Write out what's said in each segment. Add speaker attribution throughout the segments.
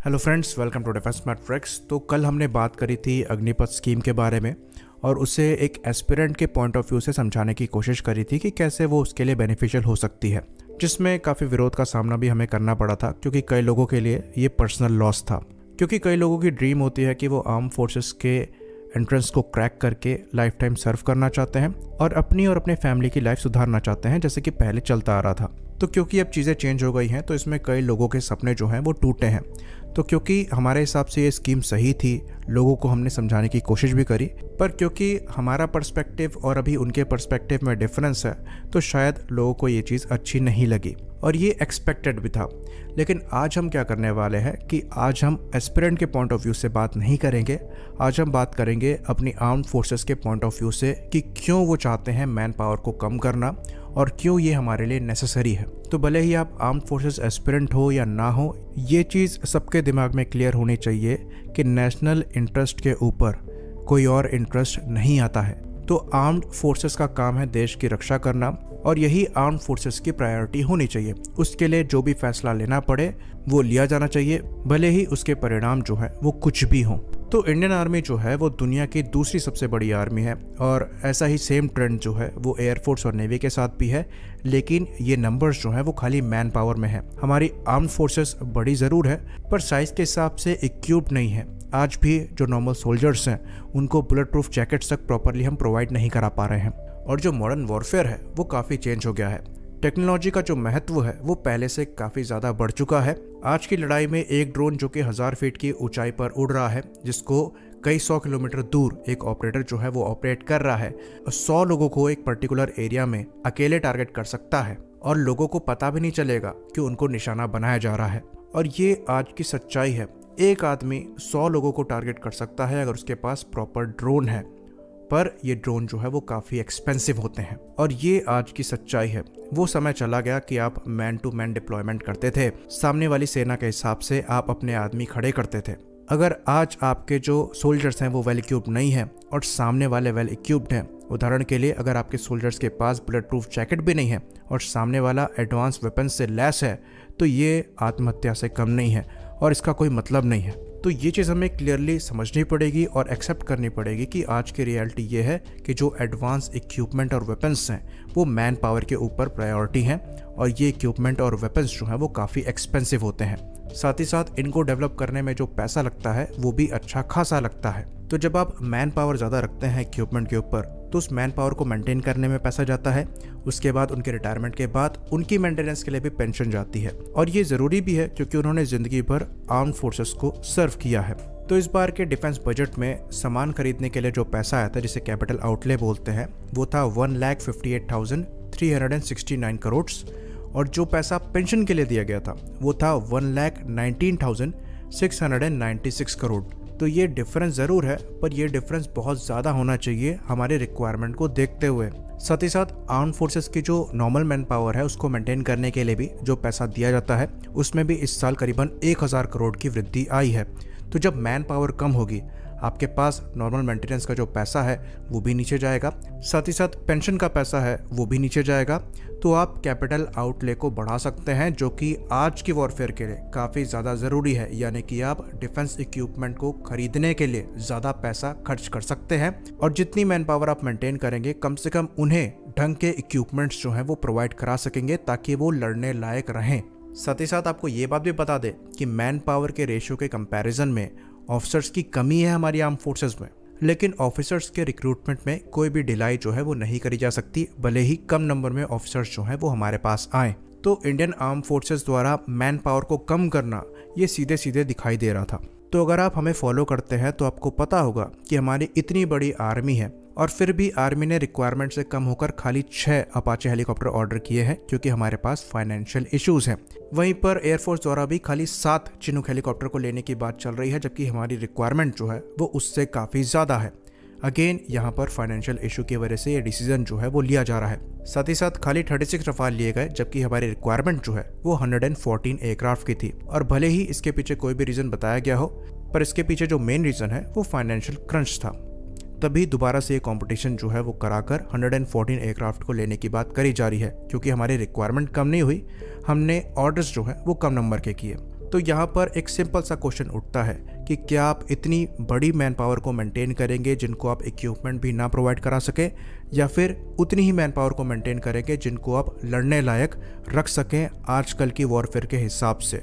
Speaker 1: Hello friends, welcome to defence smart tricks. तो कल हमने बात करी थी अग्निपथ स्कीम के बारे में और उसे एक एस्पिरेंट के पॉइंट ऑफ व्यू से समझाने की कोशिश करी थी कि कैसे वो उसके लिए बेनिफिशियल हो सकती है, जिसमें काफ़ी विरोध का सामना भी हमें करना पड़ा था क्योंकि कई लोगों के लिए ये पर्सनल लॉस था। क्योंकि कई लोगों की ड्रीम होती है कि वो आर्म फोर्सेस के एंट्रेंस को क्रैक करके लाइफ टाइम सर्व करना चाहते हैं और अपने फैमिली की लाइफ सुधारना चाहते हैं, जैसे कि पहले चलता आ रहा था। तो क्योंकि अब चीज़ें चेंज हो गई हैं तो इसमें कई लोगों के सपने जो हैं वो टूटे हैं। तो क्योंकि हमारे हिसाब से ये स्कीम सही थी, लोगों को हमने समझाने की कोशिश भी करी, पर क्योंकि हमारा पर्सपेक्टिव और अभी उनके पर्सपेक्टिव में डिफरेंस है तो शायद लोगों को ये चीज़ अच्छी नहीं लगी और ये एक्सपेक्टेड भी था। लेकिन आज हम क्या करने वाले हैं कि आज हम एस्पिरेंट के पॉइंट ऑफ व्यू से बात नहीं करेंगे। आज हम बात करेंगे अपनी आर्म्ड फोर्सेस के पॉइंट ऑफ व्यू से कि क्यों वो चाहते हैं मैन पावर को कम करना और क्यों ये हमारे लिए नेसेसरी है। तो भले ही आप आर्म्ड फोर्सेस एस्पिरेंट हो या ना हो, ये चीज़ सबके दिमाग में क्लियर होनी चाहिए कि नेशनल इंटरेस्ट के ऊपर कोई और इंटरेस्ट नहीं आता है। तो आर्म्ड फोर्सेस का काम है देश की रक्षा करना और यही आर्म्ड फोर्सेस की प्रायोरिटी होनी चाहिए। उसके लिए जो भी फैसला लेना पड़े वो लिया जाना चाहिए, भले ही उसके परिणाम जो है वो कुछ भी हों। तो इंडियन आर्मी जो है वो दुनिया की दूसरी सबसे बड़ी आर्मी है और ऐसा ही सेम ट्रेंड जो है वो एयरफोर्स और नेवी के साथ भी है। लेकिन ये नंबर्स जो है वो खाली मैन पावर में है। हमारी आर्म्ड फोर्सेस बड़ी ज़रूर है पर साइज़ के हिसाब से इक्विप्ड नहीं है। आज भी जो नॉर्मल सोल्जर्स हैं उनको बुलेट प्रूफ जैकेट्स तक प्रॉपरली हम प्रोवाइड नहीं करा पा रहे हैं। और जो मॉडर्न वॉरफेयर है वो काफ़ी चेंज हो गया है। टेक्नोलॉजी का जो महत्व है वो पहले से काफ़ी ज़्यादा बढ़ चुका है। आज की लड़ाई में एक ड्रोन जो कि 1000 फीट की ऊंचाई पर उड़ रहा है, जिसको कई 100 किलोमीटर दूर एक ऑपरेटर जो है वो ऑपरेट कर रहा है, 100 लोगों को एक पर्टिकुलर एरिया में अकेले टारगेट कर सकता है और लोगों को पता भी नहीं चलेगा कि उनको निशाना बनाया जा रहा है। और ये आज की सच्चाई है। एक आदमी 100 लोगों को टारगेट कर सकता है अगर उसके पास प्रॉपर ड्रोन है, पर ये ड्रोन जो है वो काफ़ी एक्सपेंसिव होते हैं और ये आज की सच्चाई है। वो समय चला गया कि आप मैन टू मैन डिप्लॉयमेंट करते थे, सामने वाली सेना के हिसाब से आप अपने आदमी खड़े करते थे। अगर आज आपके जो सोल्जर्स हैं वो वेल इक्विप्ड नहीं हैं और सामने वाले वेल इक्विप्ड हैं, उदाहरण के लिए अगर आपके सोल्जर्स के पास बुलेट प्रूफ जैकेट भी नहीं है और सामने वाला एडवांस वेपन से लैस है, तो ये आत्महत्या से कम नहीं है और इसका कोई मतलब नहीं है। तो ये चीज़ हमें क्लियरली समझनी पड़ेगी और एक्सेप्ट करनी पड़ेगी कि आज की रियलिटी ये है कि जो एडवांस इक्विपमेंट और वेपन्स हैं वो मैन पावर के ऊपर प्रायोरिटी हैं और ये इक्विपमेंट और वेपन्स जो हैं वो काफ़ी एक्सपेंसिव होते हैं। साथ ही साथ इनको डेवलप करने में जो पैसा लगता है वो भी अच्छा खासा लगता है। तो जब आप मैन पावर ज़्यादा रखते हैं इक्विपमेंट के ऊपर तो उस मैन पावर को मेंटेन करने में पैसा जाता है। उसके बाद उनके रिटायरमेंट के बाद उनकी मेंटेनेंस के लिए भी पेंशन जाती है और ये ज़रूरी भी है क्योंकि उन्होंने ज़िंदगी भर आर्म्ड फोर्सेस को सर्व किया है। तो इस बार के डिफेंस बजट में सामान खरीदने के लिए जो पैसा आया था, जिसे कैपिटल आउटले बोलते हैं, वो था 1,58,369 करोड़ और जो पैसा पेंशन के लिए दिया गया था वो था 1,19,696 करोड़। तो ये डिफरेंस ज़रूर है पर ये डिफरेंस बहुत ज़्यादा होना चाहिए हमारे रिक्वायरमेंट को देखते हुए। साथ ही साथ आर्म फोर्सेस की जो नॉर्मल मैन पावर है उसको मेंटेन करने के लिए भी जो पैसा दिया जाता है उसमें भी इस साल करीबन 1000 करोड़ की वृद्धि आई है। तो जब मैन पावर कम होगी, आपके पास नॉर्मल मेंटेनेंस का जो पैसा है वो भी नीचे जाएगा, साथ ही साथ पेंशन का पैसा है वो भी नीचे जाएगा। तो आप कैपिटल आउटले को बढ़ा सकते हैं, जो कि आज की वॉरफेयर के लिए काफ़ी ज़्यादा ज़रूरी है। यानी कि आप डिफेंस इक्विपमेंट को खरीदने के लिए ज़्यादा पैसा खर्च कर सकते हैं और जितनी मैन पावर आप मेंटेन करेंगे, कम से कम उन्हें ढंग के इक्विपमेंट्स जो हैं वो प्रोवाइड करा सकेंगे ताकि वो लड़ने लायक रहें। साथ ही साथ आपको ये बात भी बता दें कि मैन पावर के रेशियो के कंपैरिजन में ऑफिसर्स की कमी है हमारी आर्म फोर्सेस में, लेकिन ऑफिसर्स के रिक्रूटमेंट में कोई भी ढिलाई जो है वो नहीं करी जा सकती, भले ही कम नंबर में ऑफिसर्स जो हैं वो हमारे पास आए। तो इंडियन आर्म फोर्सेस द्वारा मैन पावर को कम करना ये सीधे सीधे दिखाई दे रहा था। तो अगर आप हमें फॉलो करते हैं तो आपको पता होगा कि हमारी इतनी बड़ी आर्मी है और फिर भी आर्मी ने रिक्वायरमेंट से कम होकर खाली 6 अपाचे हेलीकॉप्टर ऑर्डर किए हैं क्योंकि हमारे पास फाइनेंशियल इश्यूज हैं। वहीं पर एयरफोर्स द्वारा भी खाली 7 चिनूक हेलीकॉप्टर को लेने की बात चल रही है, जबकि हमारी रिक्वायरमेंट जो है वो उससे काफ़ी ज़्यादा है। अगेन यहाँ पर फाइनेंशियल इशू की वजह से ये डिसीजन जो है वो लिया जा रहा है। साथ ही साथ खाली 36 रफाल लिए गए, जबकि हमारी रिक्वायरमेंट जो है वो 114 एयरक्राफ्ट की थी। और भले ही इसके पीछे कोई भी रीज़न बताया गया हो, पर इसके पीछे जो मेन रीज़न है वो फाइनेंशियल क्रंच था। तभी दोबारा से ये कंपटीशन जो है वो कराकर 114 एयरक्राफ्ट को लेने की बात करी जा रही है, क्योंकि हमारी रिक्वायरमेंट कम नहीं हुई, हमने ऑर्डर्स जो है वो कम नंबर के किए। तो यहाँ पर एक सिंपल सा क्वेश्चन उठता है कि क्या आप इतनी बड़ी मैन पावर को मेंटेन करेंगे जिनको आप इक्विपमेंट भी ना प्रोवाइड करा सके, या फिर उतनी ही मैन पावर को मेंटेन करेंगे जिनको आप लड़ने लायक रख सकें आजकल की वॉरफेयर के हिसाब से।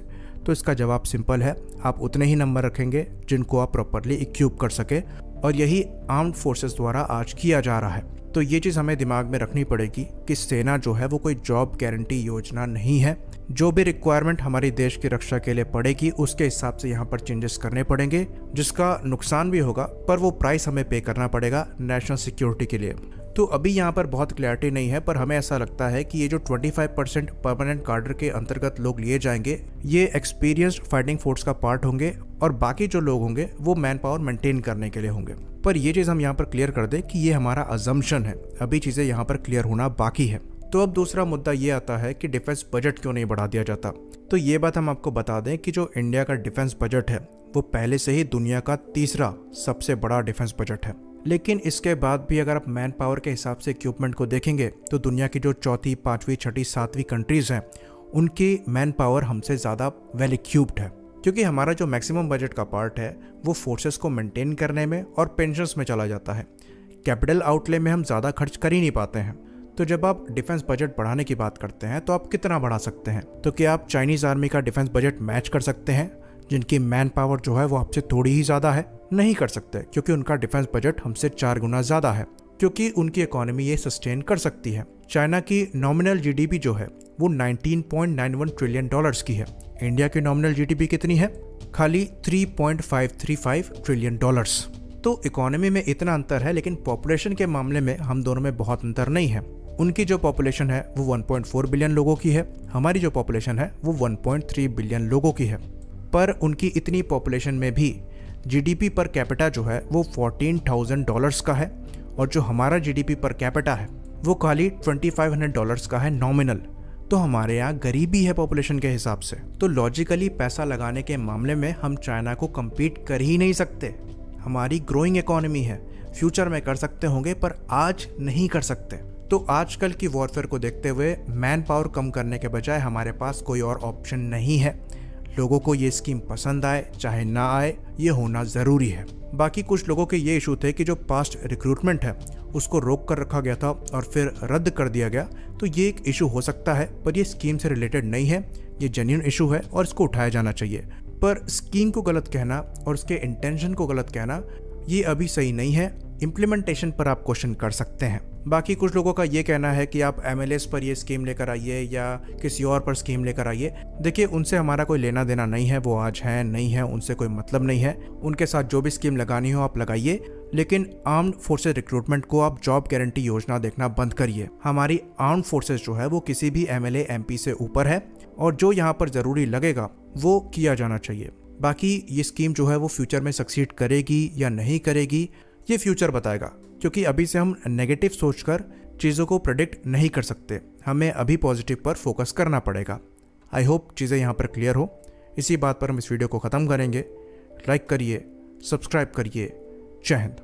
Speaker 1: तो इसका जवाब सिंपल है, आप उतने ही नंबर रखेंगे जिनको आप प्रॉपरली इक्विप कर सके, और यही आर्म्ड फोर्सेस द्वारा आज किया जा रहा है। तो ये चीज़ हमें दिमाग में रखनी पड़ेगी कि सेना जो है वो कोई जॉब गारंटी योजना नहीं है। जो भी रिक्वायरमेंट हमारी देश की रक्षा के लिए पड़ेगी उसके हिसाब से यहाँ पर चेंजेस करने पड़ेंगे, जिसका नुकसान भी होगा पर वो प्राइस हमें पे करना पड़ेगा नेशनल सिक्योरिटी के लिए। तो अभी यहाँ पर बहुत क्लैरिटी नहीं है, पर हमें ऐसा लगता है कि ये जो 25% परमानेंट कार्डर के अंतर्गत लोग लिए जाएंगे ये एक्सपीरियंस्ड फाइटिंग फोर्स का पार्ट होंगे, और बाकी जो लोग होंगे वो मैन पावर मेंटेन करने के लिए होंगे। पर ये चीज़ हम यहाँ पर क्लियर कर दें कि ये हमारा अजम्पशन है, अभी चीज़ें यहाँ पर क्लियर होना बाकी है। तो अब दूसरा मुद्दा ये आता है कि डिफेंस बजट क्यों नहीं बढ़ा दिया जाता। तो ये बात हम आपको बता दें कि जो इंडिया का डिफेंस बजट है वो पहले से ही दुनिया का तीसरा सबसे बड़ा डिफेंस बजट है, लेकिन इसके बाद भी अगर आप मैन पावर के हिसाब से इक्विपमेंट को देखेंगे तो दुनिया की जो चौथी, पाँचवीं, छठी, सातवीं कंट्रीज़ हैं उनकी मैन पावर हमसे ज़्यादा वेल इक्विप्ड है, क्योंकि हमारा जो मैक्सिमम बजट का पार्ट है वो फोर्सेस को मेंटेन करने में और पेंशन्स में चला जाता है। कैपिटल आउटले में हम ज़्यादा खर्च कर ही नहीं पाते हैं। तो जब आप डिफेंस बजट बढ़ाने की बात करते हैं तो आप कितना बढ़ा सकते हैं? तो क्या आप चाइनीज़ आर्मी का डिफेंस बजट मैच कर सकते हैं, जिनकी मैन पावर जो है वो आपसे थोड़ी ही ज़्यादा है? नहीं कर सकते, क्योंकि उनका डिफेंस बजट हमसे 4 गुना ज़्यादा है, क्योंकि उनकी इकोनॉमी ये सस्टेन कर सकती है। चाइना की नॉमिनल जीडीपी जो है वो 19.91 ट्रिलियन डॉलर्स की है। इंडिया की नॉमिनल जीडीपी कितनी है? खाली 3.535 ट्रिलियन डॉलर्स। तो इकोनॉमी में इतना अंतर है, लेकिन पॉपुलेशन के मामले में हम दोनों में बहुत अंतर नहीं है। उनकी जो पॉपुलेशन है वो 1.4 बिलियन लोगों की है, हमारी जो पॉपुलेशन है वो 1.3 बिलियन लोगों की है। पर उनकी इतनी पॉपुलेशन में भी जीडीपी पर कैपिटा जो है वो $14,000 का है, और जो हमारा जीडीपी पर कैपिटा है वो खाली $2,500 का है नॉमिनल। तो हमारे यहाँ गरीबी है पॉपुलेशन के हिसाब से। तो लॉजिकली पैसा लगाने के मामले में हम चाइना को कम्पीट कर ही नहीं सकते। हमारी ग्रोइंग इकोनॉमी है, फ्यूचर में कर सकते होंगे पर आज नहीं कर सकते। तो आजकल की वॉरफेयर को देखते हुए मैन पावर कम करने के बजाय हमारे पास कोई और ऑप्शन नहीं है। लोगों को ये स्कीम पसंद आए चाहे ना आए, ये होना ज़रूरी है। बाकी कुछ लोगों के ये इशू थे कि जो पास्ट रिक्रूटमेंट है उसको रोक कर रखा गया था और फिर रद्द कर दिया गया, तो ये एक इशू हो सकता है, पर ये स्कीम से रिलेटेड नहीं है, ये जेन्युइन इशू है और इसको उठाया जाना चाहिए। पर स्कीम को गलत कहना और उसके इंटेंशन को गलत कहना ये अभी सही नहीं है। इम्प्लीमेंटेशन पर आप क्वेश्चन कर सकते हैं। बाकी कुछ लोगों का ये कहना है कि आप एमएलएस पर ये स्कीम लेकर आइए या किसी और पर स्कीम लेकर आइए। देखिए, उनसे हमारा कोई लेना देना नहीं है, वो आज हैं नहीं है, उनसे कोई मतलब नहीं है। उनके साथ जो भी स्कीम लगानी हो आप लगाइए, लेकिन आर्म्ड फोर्सेज रिक्रूटमेंट को आप जॉब गारंटी योजना देखना बंद करिए। हमारी आर्म्ड फोर्सेज जो है वो किसी भी एमएलए एमपी से ऊपर है, और जो यहाँ पर ज़रूरी लगेगा वो किया जाना चाहिए। बाकी ये स्कीम जो है वो फ्यूचर में सक्सीड करेगी या नहीं करेगी ये फ्यूचर बताएगा, क्योंकि अभी से हम नेगेटिव सोचकर चीज़ों को प्रेडिक्ट नहीं कर सकते। हमें अभी पॉजिटिव पर फोकस करना पड़ेगा। आई होप चीज़ें यहाँ पर क्लियर हो। इसी बात पर हम इस वीडियो को ख़त्म करेंगे। लाइक करिए, सब्सक्राइब करिए। जय हिंद।